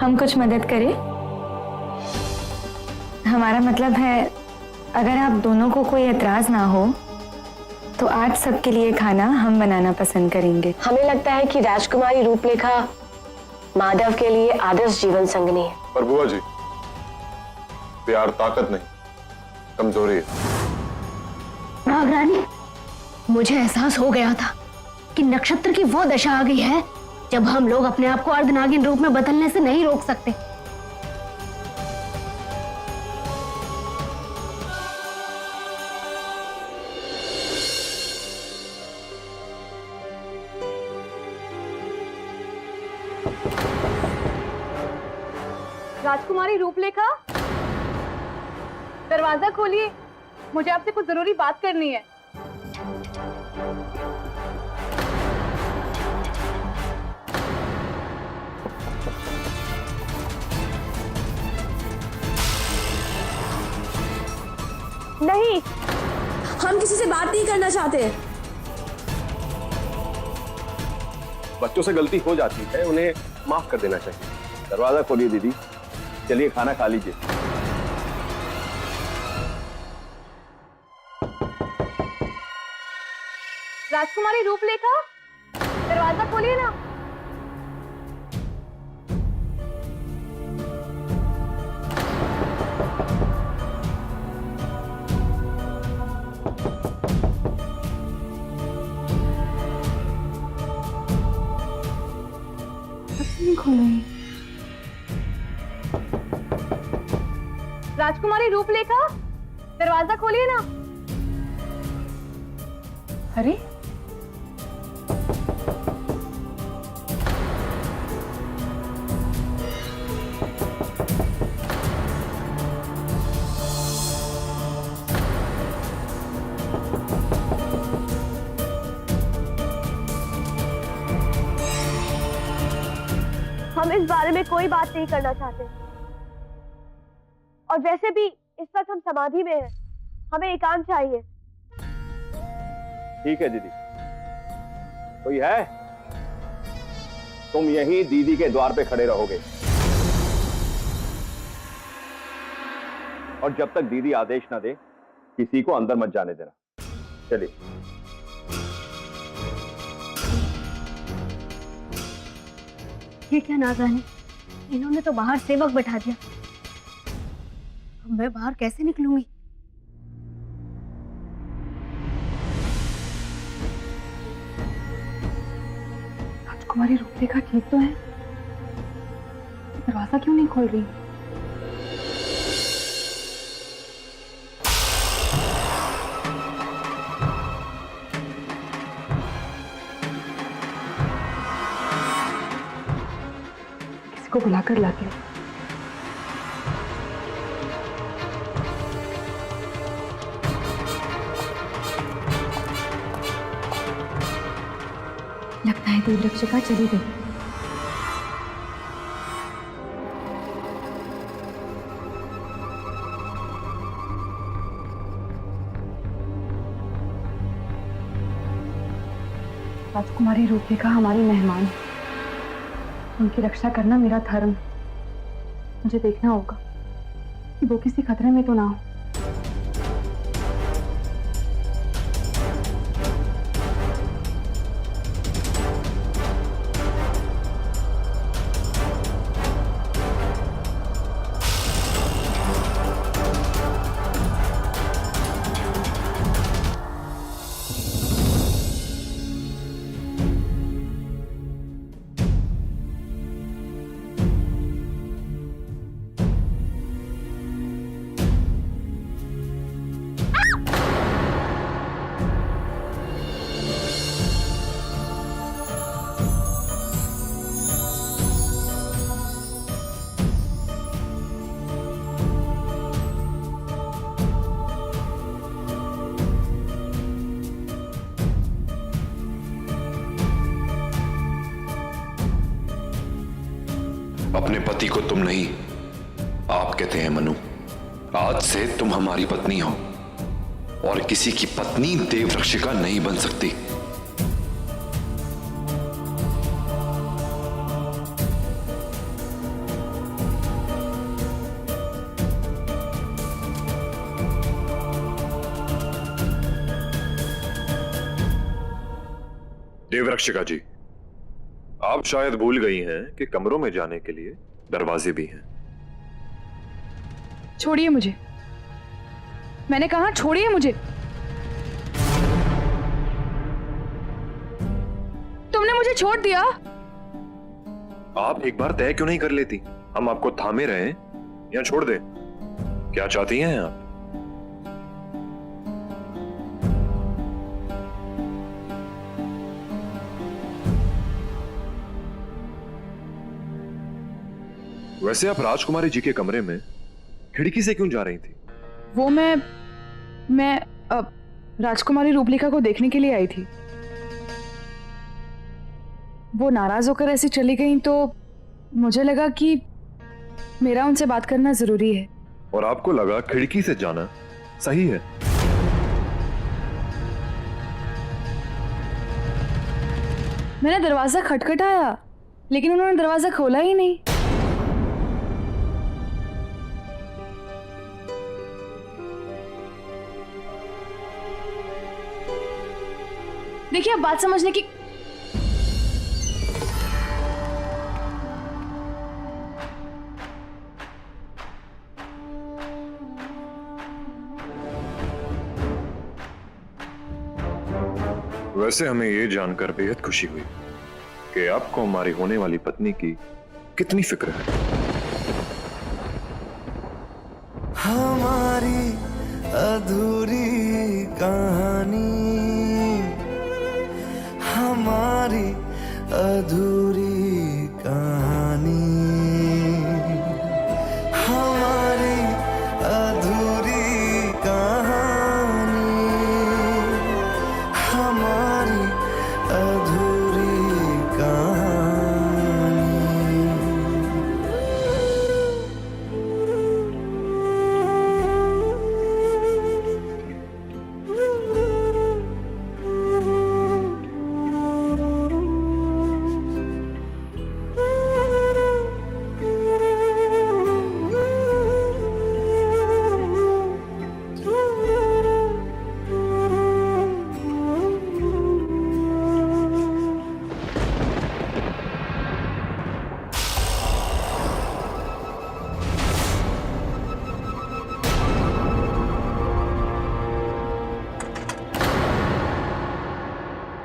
हम कुछ मदद करें? हमारा मतलब है, अगर आप दोनों को कोई एतराज ना हो तो आज सबके लिए खाना हम बनाना पसंद करेंगे। हमें लगता है कि राजकुमारी रूपलेखा माधव के लिए आदर्श जीवन संगनी है। पर बुआ जी, प्यार ताकत नहीं, कमजोरी है। नागरानी, मुझे एहसास हो गया था कि नक्षत्र की वो दशा आ गई है जब हम लोग अपने आप को अर्धनागिन रूप में बदलने से नहीं रोक सकते। राजकुमारी रूपलेखा, दरवाजा खोलिए, मुझे आपसे कुछ जरूरी बात करनी है। नहीं, हम किसी से बात नहीं करना चाहते। बच्चों से गलती हो जाती है, उन्हें माफ कर देना चाहिए। दरवाजा खोलिए दीदी, चलिए खाना खा लीजिए। राजकुमारी रूपलेखा, दरवाजा खोलिए ना। राजकुमारी रूपलेखा, दरवाजा खोलिए ना। अरे, हम इस बारे में कोई बात नहीं करना चाहते, और वैसे भी इस वक्त हम समाधि में हैं, हमें एकांत चाहिए। ठीक है दीदी, कोई है? तुम यहीं दीदी के द्वार पे खड़े रहोगे और जब तक दीदी आदेश ना दे किसी को अंदर मत जाने देना। चलिए। ये क्या नागरानी, इन्होंने तो बाहर सेवक बैठा दिया। अब मैं बाहर कैसे निकलूंगी? राजकुमारी रूपलेखा ठीक तो है? दरवाजा क्यों नहीं खोल रही? किसी को बुलाकर लाती हूँ। लगता है देव रक्षिका चली गई। राजकुमारी रूपलेखा हमारी मेहमान है, उनकी रक्षा करना मेरा धर्म है। मुझे देखना होगा कि वो किसी खतरे में तो ना हो। अपने पति को तुम नहीं, आप कहते हैं मनु। आज से तुम हमारी पत्नी हो और किसी की पत्नी देव रक्षिका नहीं बन सकती। देवरक्षिका जी, आप शायद भूल गई हैं कि कमरों में जाने के लिए दरवाजे भी हैं। छोड़िए मुझे, मैंने कहा छोड़िए मुझे। तुमने मुझे छोड़ दिया। आप एक बार तय क्यों नहीं कर लेती? हम आपको थामे रहे या छोड़ दें? क्या चाहती हैं आप? वैसे आप राजकुमारी जी के कमरे में खिड़की से क्यों जा रही थी? वो मैं राजकुमारी रूपलेखा को देखने के लिए आई थी। वो नाराज होकर ऐसी चली गई तो मुझे लगा कि मेरा उनसे बात करना जरूरी है। और आपको लगा खिड़की से जाना सही है? मैंने दरवाजा खटखटाया लेकिन उन्होंने दरवाजा खोला ही नहीं। देखिए, अब बात समझने की वैसे हमें ये जानकर बेहद खुशी हुई कि आपको हमारी होने वाली पत्नी की कितनी फिक्र है। हमारी अधूरी कहानी, हमारी अधूरी कहानी, हमारी अधूरी कहानी, हमारी अधूरी कहानी।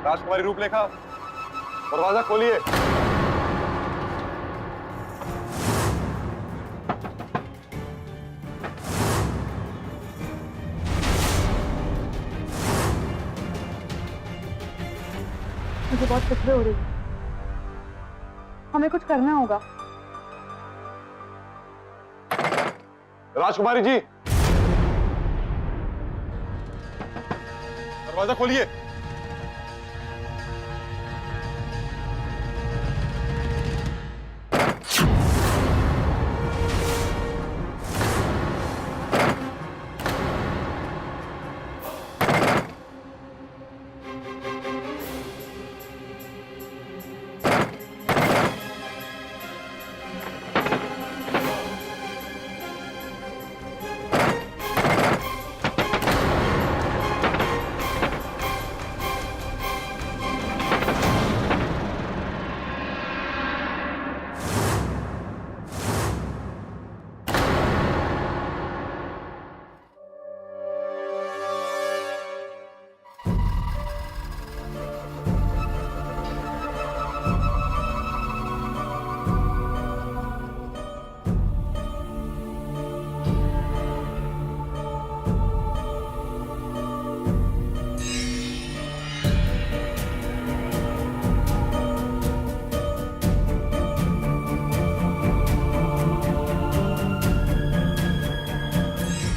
राजकुमारी रूपलेखा, दरवाजा खोलिए। मुझे बहुत फिक्र हो रही है। हमें कुछ करना होगा। राजकुमारी जी, दरवाजा खोलिए।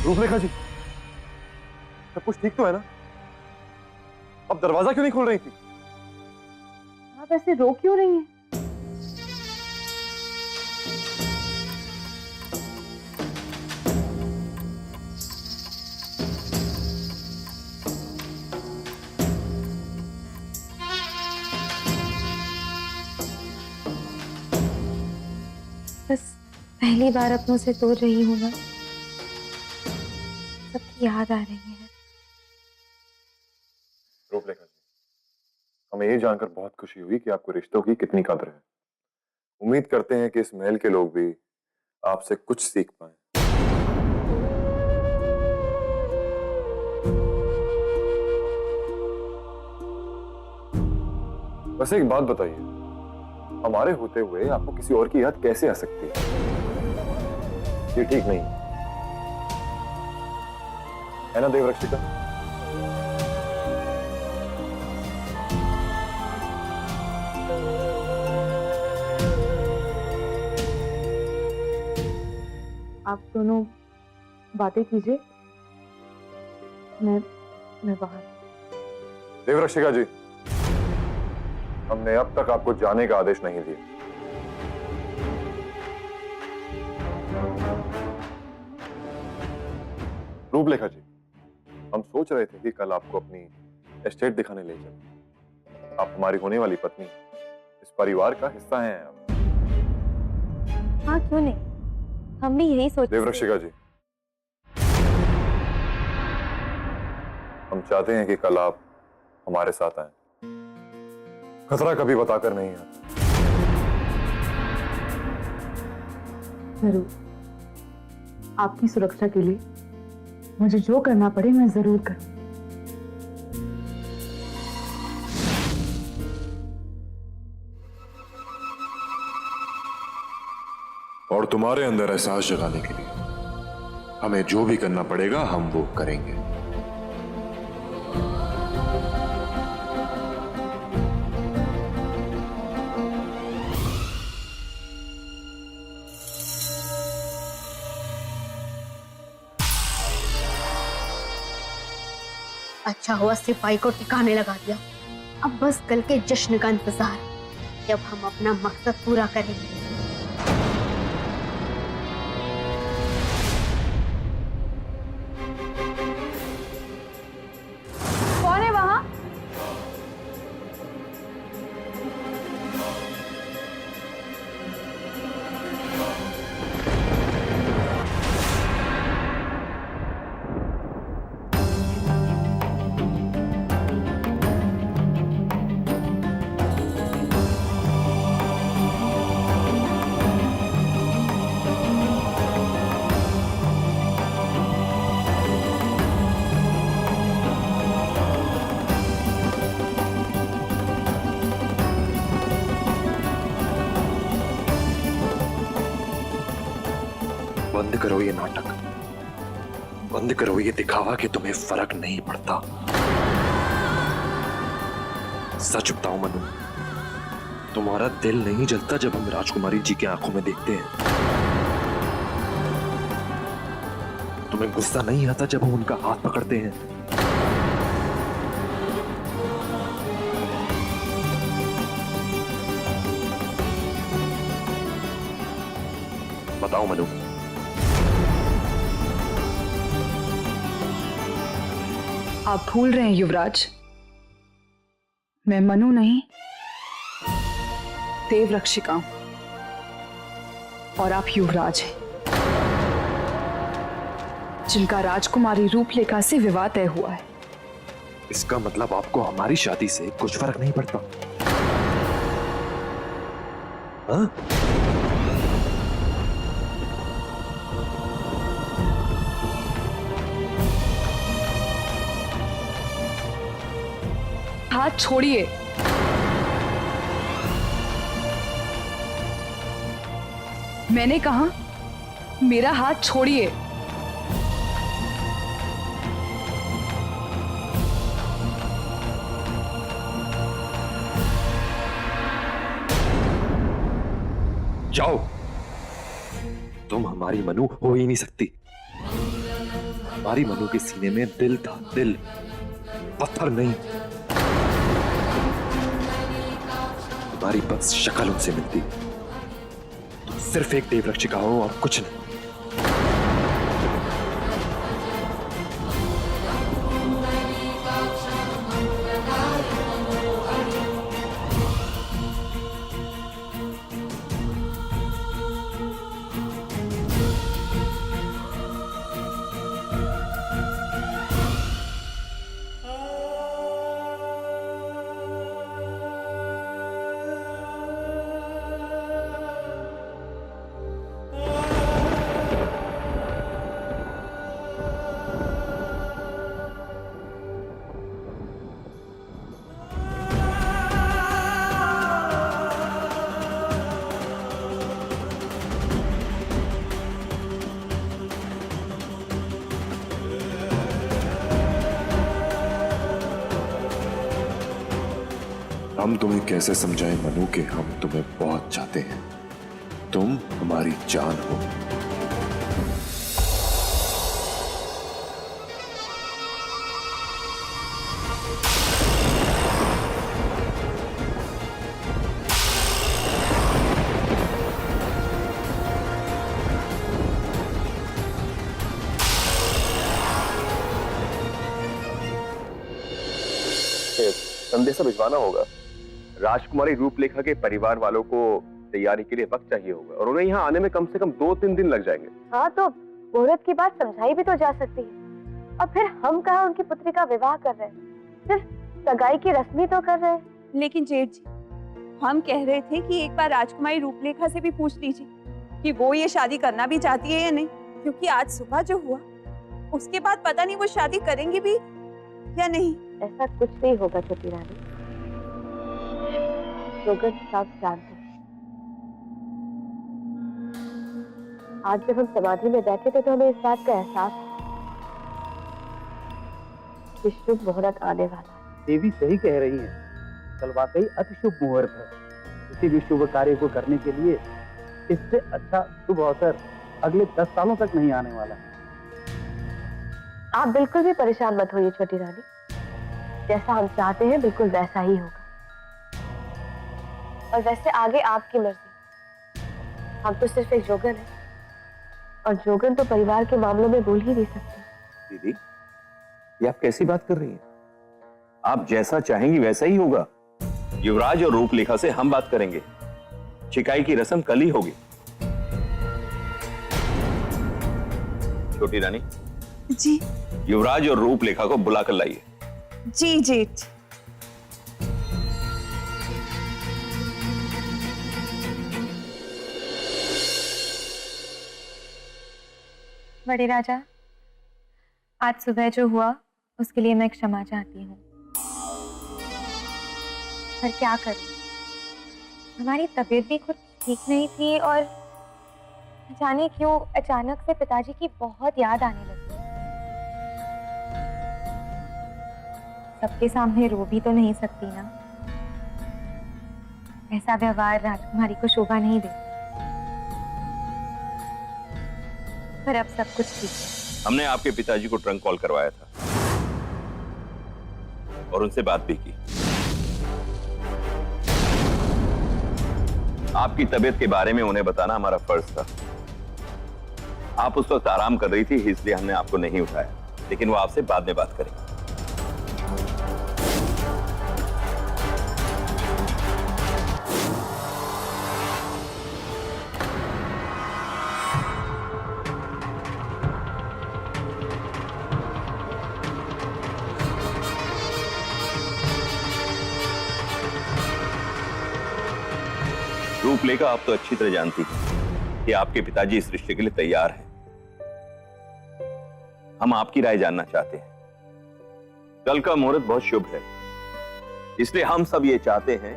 रूपलेखा जी, सब कुछ ठीक तो है ना? अब दरवाजा क्यों नहीं खोल रही थी? आप ऐसे रो क्यों रही हैं? बस पहली बार अपनों से दूर रही हूं ना, सबकी याद आ रही है। रूपलेखा जी, हम हमें ये जानकर बहुत खुशी हुई कि आपको रिश्तों की कितनी कदर है। उम्मीद करते हैं कि इस महल के लोग भी आपसे कुछ सीख पाए। बस एक बात बताइए, हमारे होते हुए आपको किसी और की याद कैसे आ सकती है? ये ठीक नहीं है ना देवरक्षिका? आप दोनों बातें कीजिए, मैं बाहर। देवरक्षिका जी, हमने अब तक आपको जाने का आदेश नहीं दिया। रूपलेखा जी, हम सोच रहे थे कि कल आपको अपनी एस्टेट दिखाने ले चलें। आप हमारी होने वाली पत्नी, इस परिवार का हिस्सा हैं आप। हाँ क्यों नहीं, हम भी यही सोच। देवरक्षिका जी, हम चाहते हैं कि कल आप हमारे साथ आए। खतरा कभी बताकर नहीं आता। जरूर, आपकी सुरक्षा के लिए मुझे जो करना पड़े मैं जरूर करूं। और तुम्हारे अंदर एहसास जगाने के लिए हमें जो भी करना पड़ेगा हम वो करेंगे। अच्छा हुआ सिपाही को ठिकाने लगा दिया। अब बस कल के जश्न का इंतजार, जब हम अपना मकसद पूरा करेंगे। कौन है वहां? बंद करो ये नाटक, बंद करो ये दिखावा कि तुम्हें फर्क नहीं पड़ता। सच बताओ मनु, तुम्हारा दिल नहीं जलता जब हम राजकुमारी जी की आंखों में देखते हैं? तुम्हें गुस्सा नहीं आता जब हम उनका हाथ पकड़ते हैं? बताओ मनु। आप भूल रहे हैं युवराज, मैं मनु नहीं देवरक्षिका हूं और आप युवराज हैं, जिनका राजकुमारी रूपलेखा से विवाह तय हुआ है। इसका मतलब आपको हमारी शादी से कुछ फर्क नहीं पड़ता? हाँ? हाथ छोड़िए। मैंने कहा मेरा हाथ छोड़िए। जाओ, तुम हमारी मनु हो ही नहीं सकती। हमारी मनु के सीने में दिल था, दिल, पत्थर नहीं। तुम्हारी बस शक्ल उनसे मिलती। तुम सिर्फ एक देवरक्षिका हो और कुछ नहीं। हम तुम्हें कैसे समझाएं मनु कि हम तुम्हें बहुत चाहते हैं। तुम हमारी जान हो। संदेशा भिजवाना होगा। राजकुमारी रूपलेखा के परिवार वालों को तैयारी के लिए वक्त चाहिए होगा और उन्हें यहाँ आने में कम से कम 2-3 दिन लग जाएंगे। हाँ, तो मुहूर्त की बात समझाई भी तो जा सकती है। और फिर हम कहाँ उनकी पुत्री का विवाह कर रहे हैं, सिर्फ सगाई की रस्मी तो कर रहे हैं। लेकिन जेठ जी, हम कह रहे थे कि एक बार राजकुमारी रूपलेखा से भी पूछ लीजिए कि वो ये शादी करना भी चाहती है या नहीं, क्योंकि आज सुबह जो हुआ उसके बाद पता नहीं वो शादी करेंगी भी या नहीं। ऐसा कुछ नहीं होगा छोटी रानी, जोगन सब जानते हैं। आज जब हम समाधि में बैठे थे तो हमें इस बात का एहसास कि शुभ मुहूर्त आने वाला है। देवी सही कह रही है, कल वाकई अति शुभ मुहूर्त है। किसी भी शुभ कार्य को करने के लिए इससे अच्छा शुभ अवसर अगले 10 सालों तक नहीं आने वाला। आप बिल्कुल भी परेशान मत होइए छोटी रानी, जैसा हम चाहते हैं बिल्कुल वैसा ही होगा। और वैसे आगे आपकी मर्जी, हम तो सिर्फ एक जोगन है और जोगन तो परिवार के मामलों में बोल ही नहीं सकते। दीदी, ये आप कैसी बात कर रही हैं? आप जैसा चाहेंगी वैसा ही होगा। युवराज और रूपलेखा से हम बात करेंगे, छिकाई की रस्म कल ही होगी। छोटी रानी जी। युवराज और रूपलेखा को बुला कर लाइए। जी जेठ। बड़े राजा, आज सुबह जो हुआ उसके लिए मैं क्षमा चाहती हूँ, पर क्या करूँ, हमारी तबीयत भी खुद ठीक नहीं थी और जाने क्यों अचानक से पिताजी की बहुत याद आने लगी। सबके सामने रो भी तो नहीं सकती ना, ऐसा व्यवहार राजकुमारी को शोभा नहीं देता। पर अब सब कुछ ठीक है। हमने आपके पिताजी को ट्रंक कॉल करवाया था और उनसे बात भी की। आपकी तबीयत के बारे में उन्हें बताना हमारा फर्ज था। आप उस वक्त आराम कर रही थी, इसलिए हमने आपको नहीं उठाया, लेकिन वो आपसे बाद में बात करेंगे। रूपलेखा, आप तो अच्छी तरह जानती हैं कि आपके पिताजी इस रिश्ते के लिए तैयार हैं। हम आपकी राय जानना चाहते हैं। कल का मुहूर्त बहुत शुभ है, इसलिए हम सब ये चाहते हैं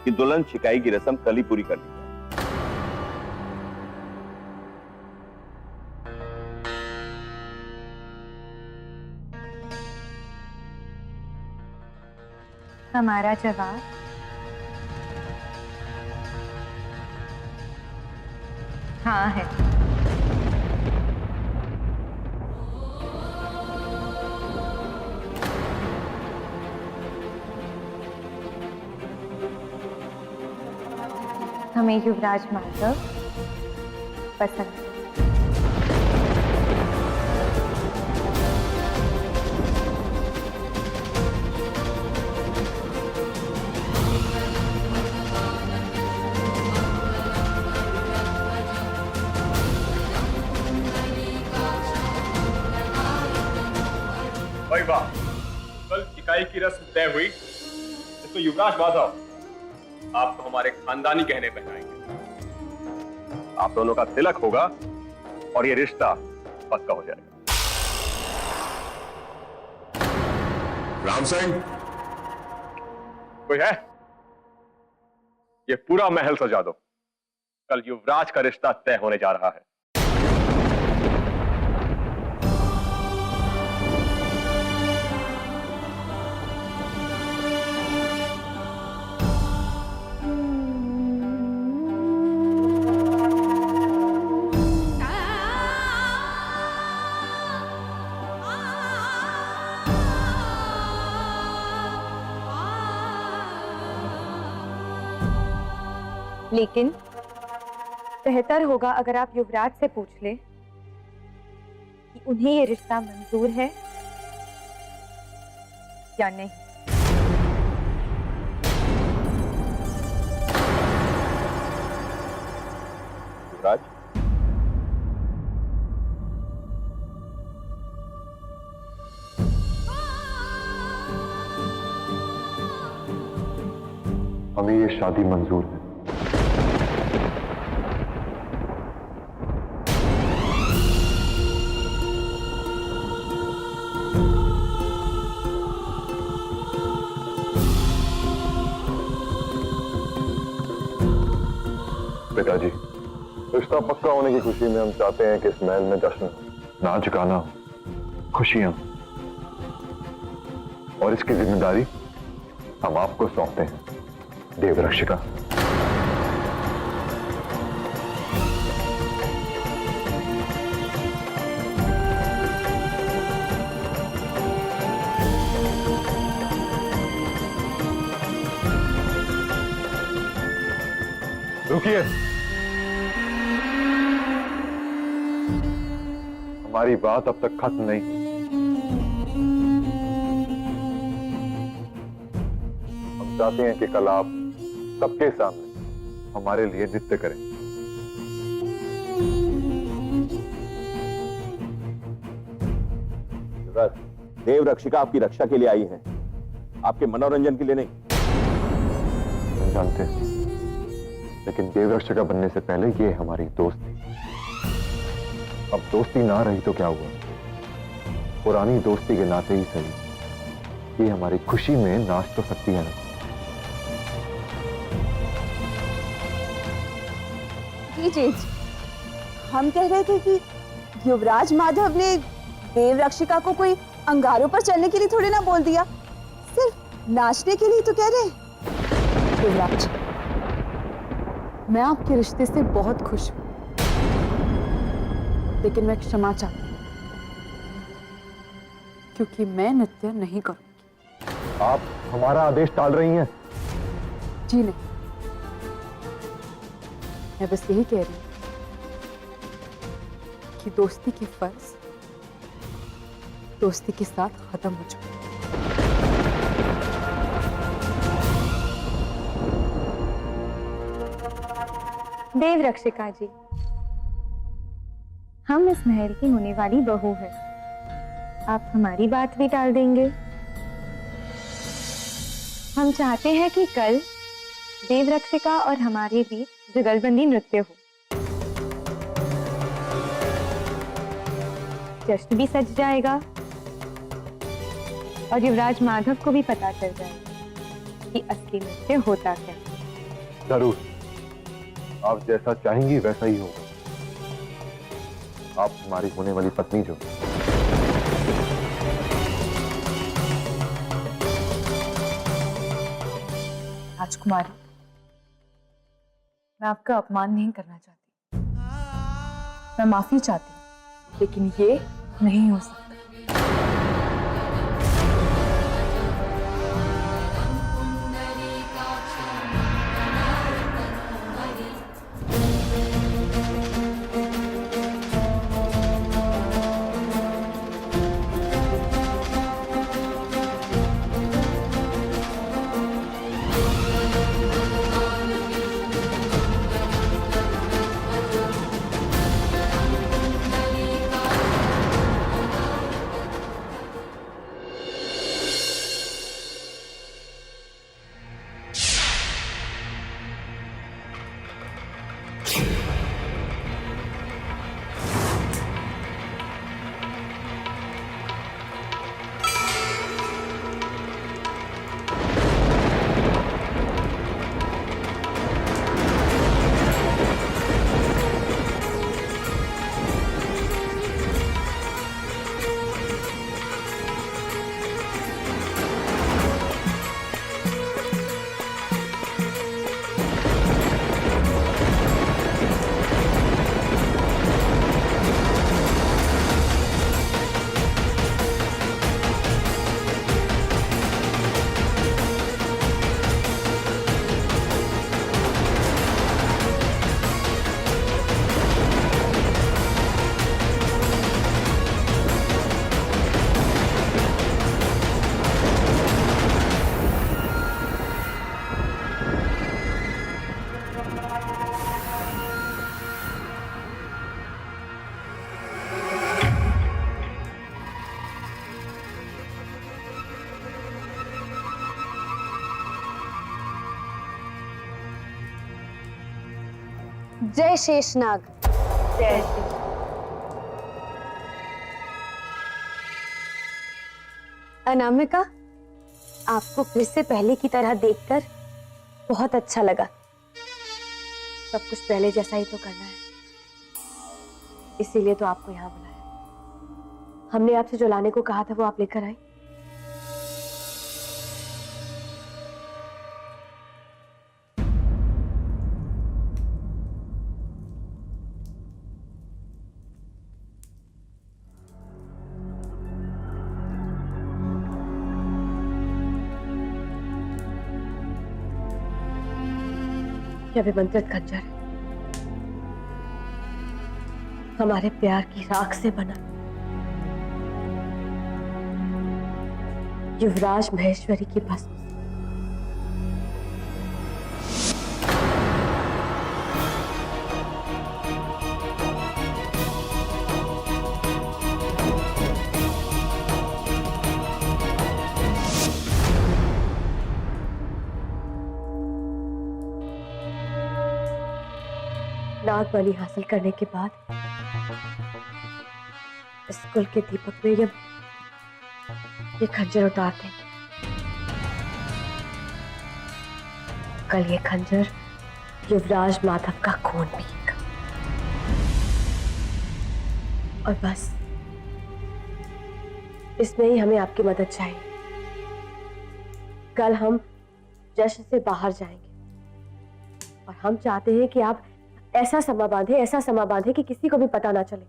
कि दुल्हन छिकाई की रस्म कल ही पूरी कर ली जाए। हमारा जवाब हाँ है। हमें युवराज माधव पसंद है। भाई वाह, कल छिकाई की रस्म तय हुई, इसको युवराज माधव आप तो हमारे खानदानी गहने पहनाएंगे। आप दोनों का तिलक होगा और ये रिश्ता पक्का हो जाएगा। राम सिंह, कोई है? ये पूरा महल सजा दो, कल युवराज का रिश्ता तय होने जा रहा है। लेकिन बेहतर होगा अगर आप युवराज से पूछ ले कि उन्हें ये रिश्ता मंजूर है या नहीं। युवराज, हमें ये शादी मंजूर है। पिताजी, रिश्ता पक्का होने की खुशी में हम चाहते हैं कि इस महल में जश्न, नाच गाना, खुशियां, और इसकी जिम्मेदारी हम आपको सौंपते हैं, देवरक्षिका। रुकिए, हमारी बात अब तक खत्म नहीं। हम चाहते हैं कि कल आप सबके सामने हमारे लिए नृत्य करें। देव रक्षिका आपकी रक्षा के लिए आई है, आपके मनोरंजन के लिए नहीं। हम जानते हैं, लेकिन देव रक्षिका बनने से पहले ये हमारी दोस्त थी। अब दोस्ती ना रही तो क्या हुआ, पुरानी दोस्ती के नाते ही सही, ये हमारी खुशी में नाच तो सकती है ना। जी, हम कह रहे थे कि युवराज माधव ने देव रक्षिका को कोई अंगारों पर चलने के लिए थोड़ी ना बोल दिया, सिर्फ नाचने के लिए तो कह रहे। युवराज, मैं आपके रिश्ते से बहुत खुश हूं, लेकिन मैं क्षमा चाहती हूँ क्योंकि मैं नृत्य नहीं करूंगी। आप हमारा आदेश टाल रही हैं? जी नहीं, मैं बस यही कह रही हूँ कि दोस्ती की फर्ज दोस्ती के साथ खत्म हो चुकी है। देव रक्षिका जी, हम इस महल की होने वाली बहू है, आप हमारी बात भी टाल देंगे? हम चाहते हैं कि कल देव रक्षिका और हमारे बीच जुगलबंदी नृत्य हो, जश्न भी सज जाएगा और युवराज माधव को भी पता चल जाएगा कि असली नृत्य होता क्या। जरूर, आप जैसा चाहेंगी वैसा ही होगा। आप हमारी होने वाली पत्नी जो। राजकुमारी, मैं आपका अपमान नहीं करना चाहती, मैं माफी चाहती हूँ, लेकिन ये नहीं हो सकता। जय शेषनाग। जय अनामिका, आपको फिर से पहले की तरह देखकर बहुत अच्छा लगा। सब कुछ पहले जैसा ही तो करना है, इसीलिए तो आपको यहाँ बुलाया। हमने आपसे जो लाने को कहा था वो आप लेकर आए। यह अभिमंत्रित खंजर हमारे प्यार की राख से बना युवराज महेश्वरी की भस्म। नाग बलि हासिल करने के बाद इस कुल के दीपक में ये खंजर उतार देंगे। कल ये खंजर युवराज माधव का खून पिएगा। और बस इसमें ही हमें आपकी मदद चाहिए। कल हम जश्न से बाहर जाएंगे और हम चाहते हैं कि आप ऐसा समा बांधे कि किसी को भी पता ना चले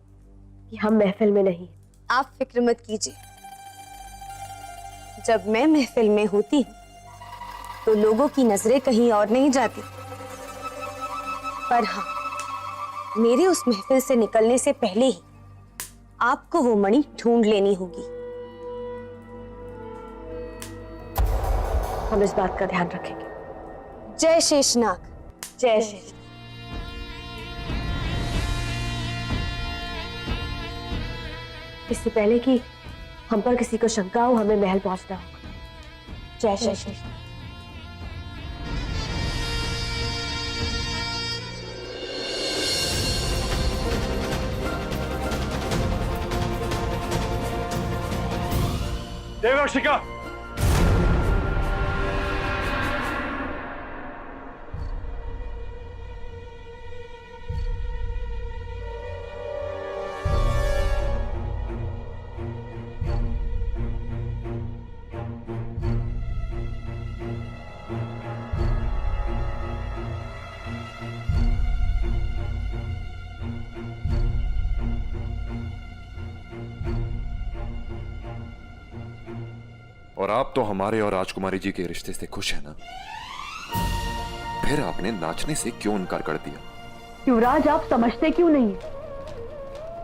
कि हम महफिल में नहीं। आप फिक्र मत कीजिए, जब मैं महफिल में होती तो लोगों की नजरें कहीं और नहीं जाती, पर हाँ, मेरे उस महफिल से निकलने से पहले ही आपको वो मणि ढूंढ लेनी होगी। हम इस बात का ध्यान रखेंगे। जय शेषनाग। जय शेषनाग। इससे पहले कि हम पर किसी को शंका हो, हमें महल पहुंचना होगा। जय शेषनाग। देवर्षिका, और आप तो हमारे और राजकुमारी जी के रिश्ते से खुश है ना? फिर आपने नाचने से क्यों इनकार कर दिया? युवराज, आप समझते क्यों नहीं?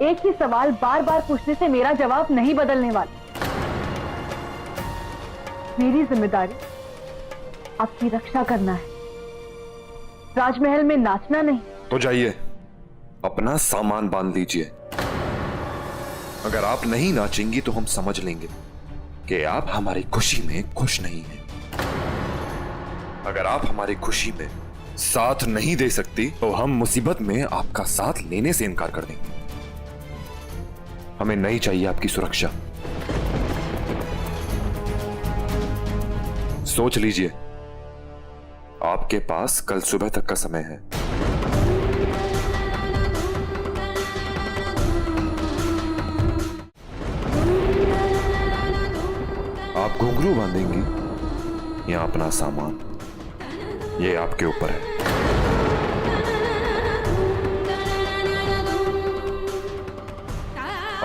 एक ही सवाल बार बार पूछने से मेरा जवाब नहीं बदलने वाला। मेरी जिम्मेदारी आपकी रक्षा करना है, राजमहल में नाचना नहीं। तो जाइए, अपना सामान बांध लीजिए। अगर आप नहीं नाचेंगी तो हम समझ लेंगे कि आप हमारी खुशी में खुश नहीं हैं। अगर आप हमारी खुशी में साथ नहीं दे सकती तो हम मुसीबत में आपका साथ लेने से इनकार कर देंगे। हमें नहीं चाहिए आपकी सुरक्षा। सोच लीजिए, आपके पास कल सुबह तक का समय है। आप घुंघरू बांधेंगी या अपना सामान, ये आपके ऊपर है।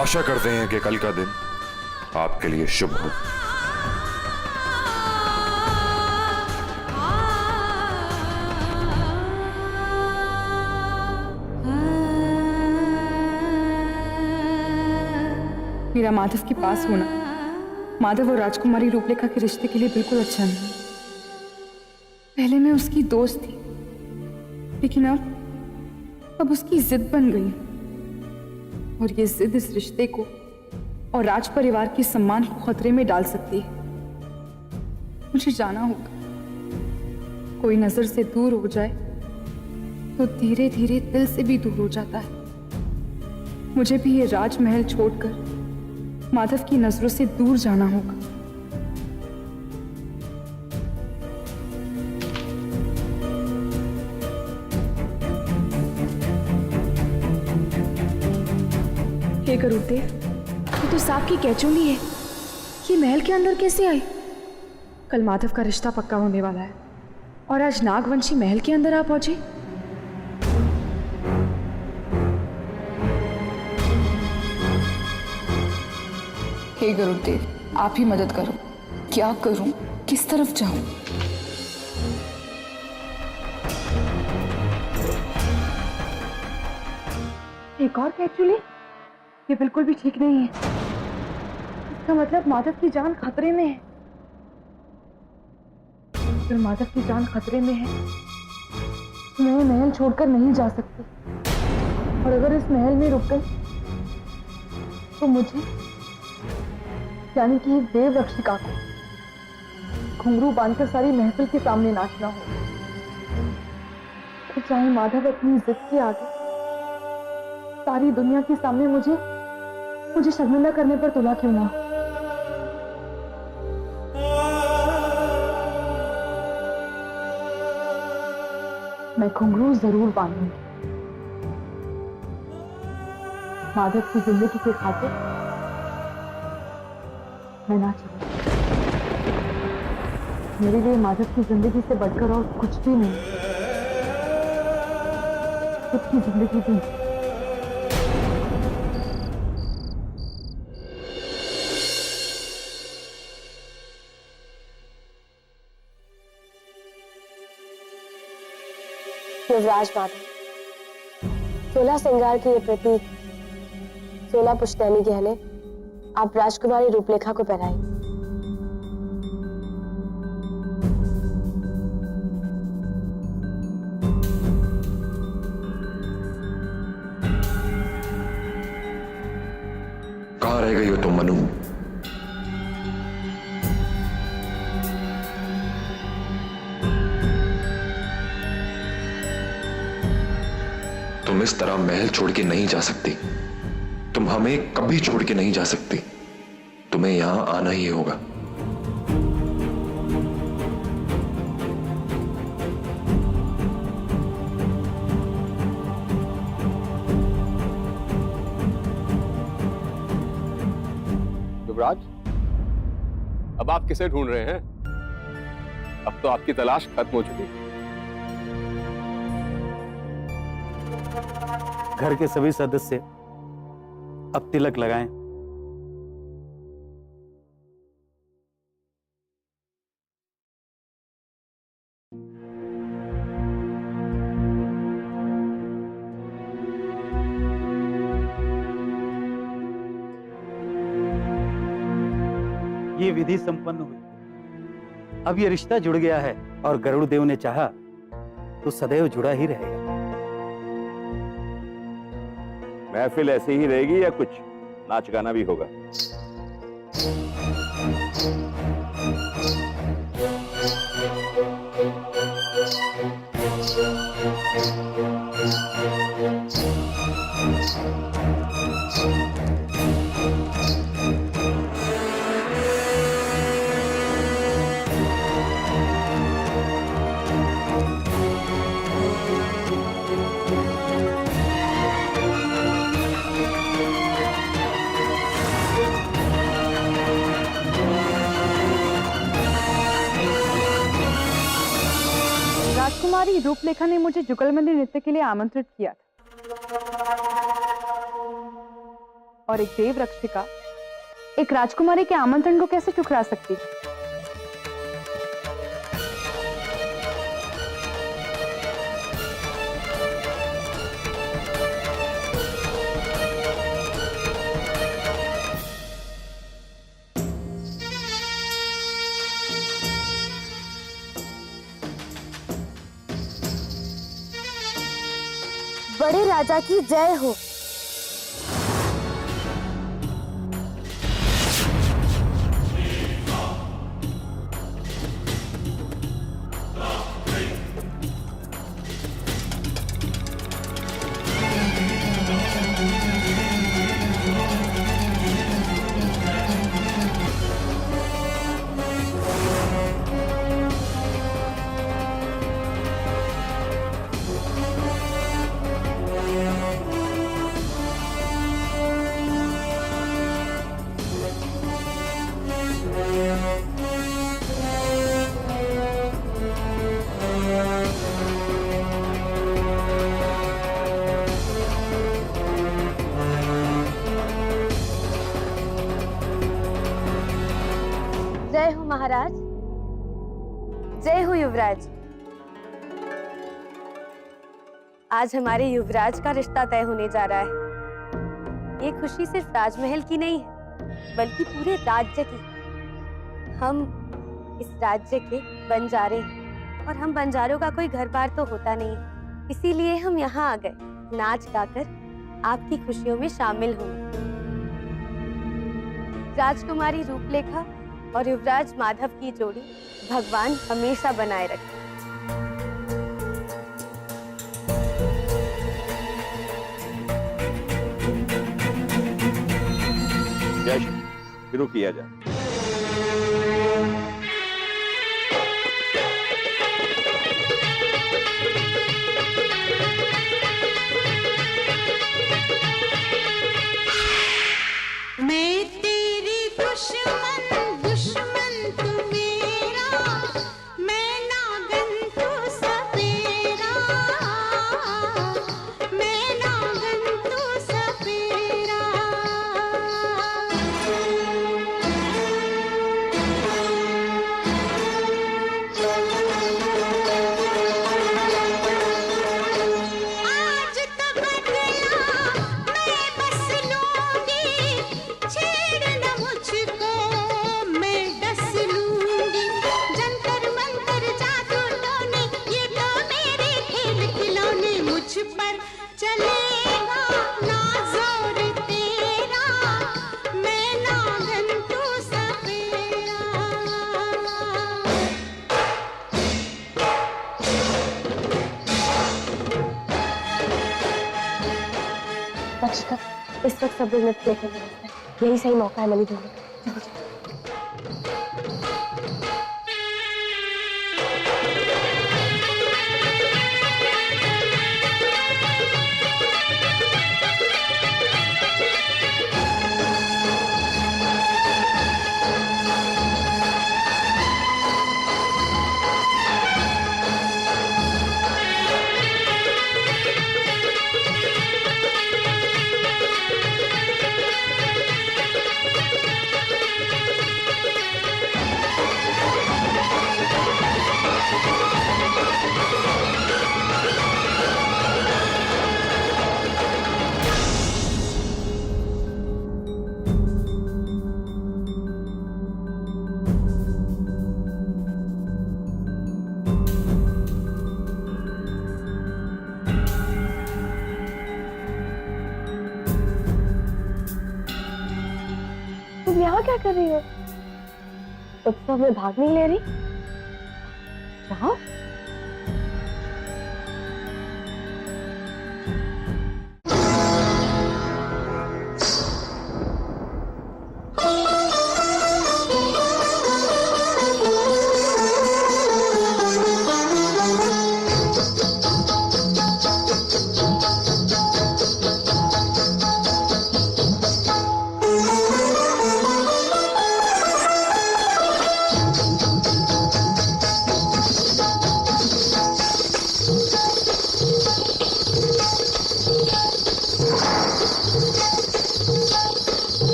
आशा करते हैं कि कल का दिन आपके लिए शुभ हो। मेरा माधव के पास होना माधव और राजकुमारी रूपलेखा के रिश्ते के लिए बिल्कुल अच्छा नहीं। पहले मैं उसकी दोस्त थी, लेकिन अब उसकी जिद बन गई, और ये जिद इस रिश्ते को और राज परिवार के सम्मान को खतरे में डाल सकती है। मुझे जाना होगा, कोई नजर से दूर हो जाए तो धीरे धीरे दिल से भी दूर हो जाता है। मुझे भी ये राजमहल छोड़कर माधव की नजरों से दूर जाना होगा। हे गरुड़देव, ये तो सांप की कैचुंडी है। ये महल के अंदर कैसे आई? कल माधव का रिश्ता पक्का होने वाला है और आज नागवंशी महल के अंदर आ पहुंचे। हे गरुड़देव, आप ही मदद करो। क्या करूं, किस तरफ जाऊं? एक और कैचुली? ये बिल्कुल भी ठीक नहीं है। इसका मतलब माधव की जान खतरे में है। अगर माधव की जान खतरे में है तो मैं ये महल छोड़कर नहीं जा सकती, और अगर इस महल में रुक गई तो मुझे यानी कि देव रक्षिका को घुंघरू बांधकर सारी महफिल के सामने नाचना होगा। तो चाहे माधव अपनी जिद के आगे सारी दुनिया के सामने मुझे शर्मिंदा करने पर तुला क्यों ना हो। मैं घुंघरू जरूर बांधूंगी। माधव की जिंदगी के खातिर मैं ना चाहूंगी। मेरे लिए माधव की जिंदगी से बढ़कर और कुछ भी नहीं। खुद की जिंदगी भी। युवराज माधव, 16 श्रृंगार के ये प्रतीक, 16 पुश्तैनी गहने आप राजकुमारी रूपलेखा को पहनाएं। कहाँ रह गई हो तुम मनु? तुम इस तरह महल छोड़ के नहीं जा सकती। तुम हमें कभी छोड़ के नहीं जा सकती। तुम्हें यहां आना ही होगा। युवराज, अब आप किसे ढूंढ रहे हैं? अब तो आपकी तलाश खत्म हो चुकी है। घर के सभी सदस्य अब तिलक लगाएं। ये विधि संपन्न हुई। अब ये रिश्ता जुड़ गया है और गरुड़ देव ने चाहा तो सदैव जुड़ा ही रहेगा। महफिल ऐसे ही रहेगी या कुछ नाच गाना भी होगा? राजकुमारी रूपलेखा ने मुझे जुगलबंदी नृत्य के लिए आमंत्रित किया था, और एक देव रक्षिका एक राजकुमारी के आमंत्रण को कैसे ठुकरा सकती? बड़े राजा की जय हो। जय हो महाराज। जय हो युवराज। आज हमारे युवराज का रिश्ता तय होने जा रहा है। ये खुशी सिर्फ राजमहल की नहीं है, बल्कि पूरे राज्य की। हम इस राज्य के बंजारे हैं और हम बंजारों का कोई घर बार तो होता नहीं, इसीलिए हम यहाँ आ गए नाच गाकर आपकी खुशियों में शामिल होंगे। राजकुमारी रूपलेखा और युवराज माधव की जोड़ी भगवान हमेशा बनाए रखे। जश्न शुरू किया जाए। इस वक्त सब लोग नृत्य देखने में, यही सही मौका है मनी ढूंढने का। तुम यहाँ क्या कर रही हो? उत्सव में भाग नहीं ले रही? जाओ।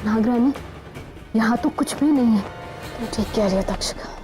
नागरानी, यहाँ तो कुछ भी नहीं है। तुम ठीक कह रही हो तक्षका।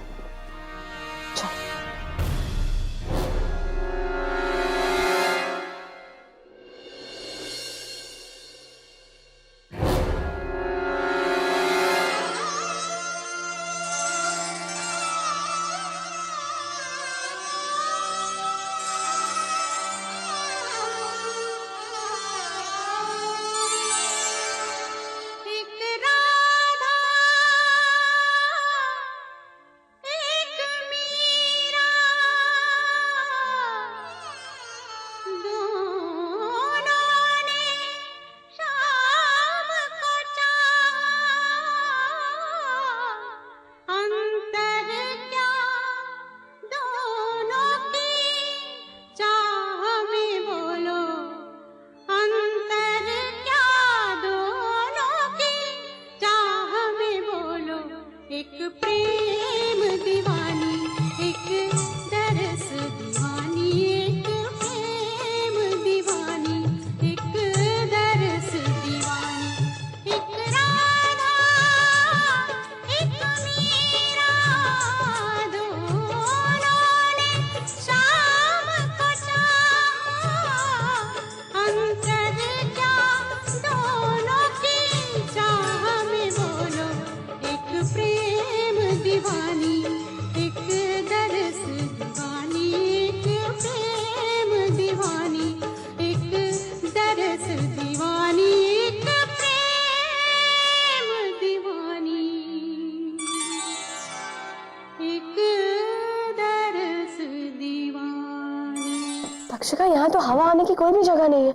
अक्षिका, यहाँ तो हवा आने की कोई भी जगह नहीं है,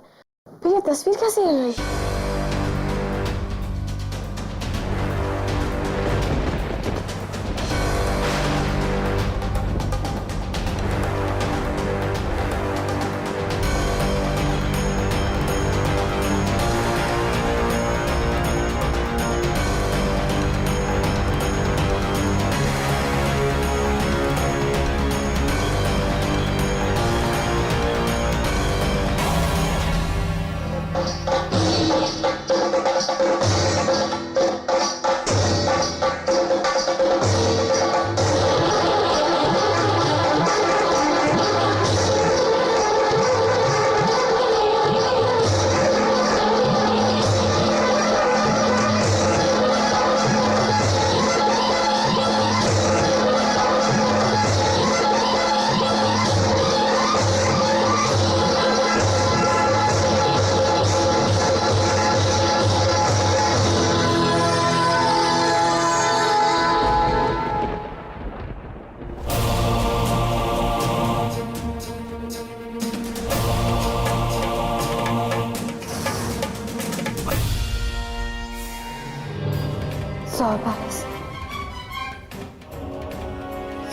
फिर ये तस्वीर कैसे हिल रही है?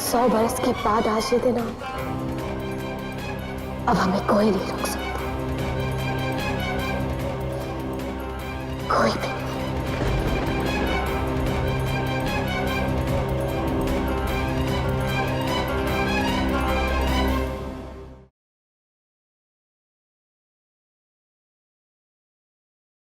सौ बरस के बाद आज ये दिन आया, अब हमें कोई नहीं रोक सकता, कोई भी।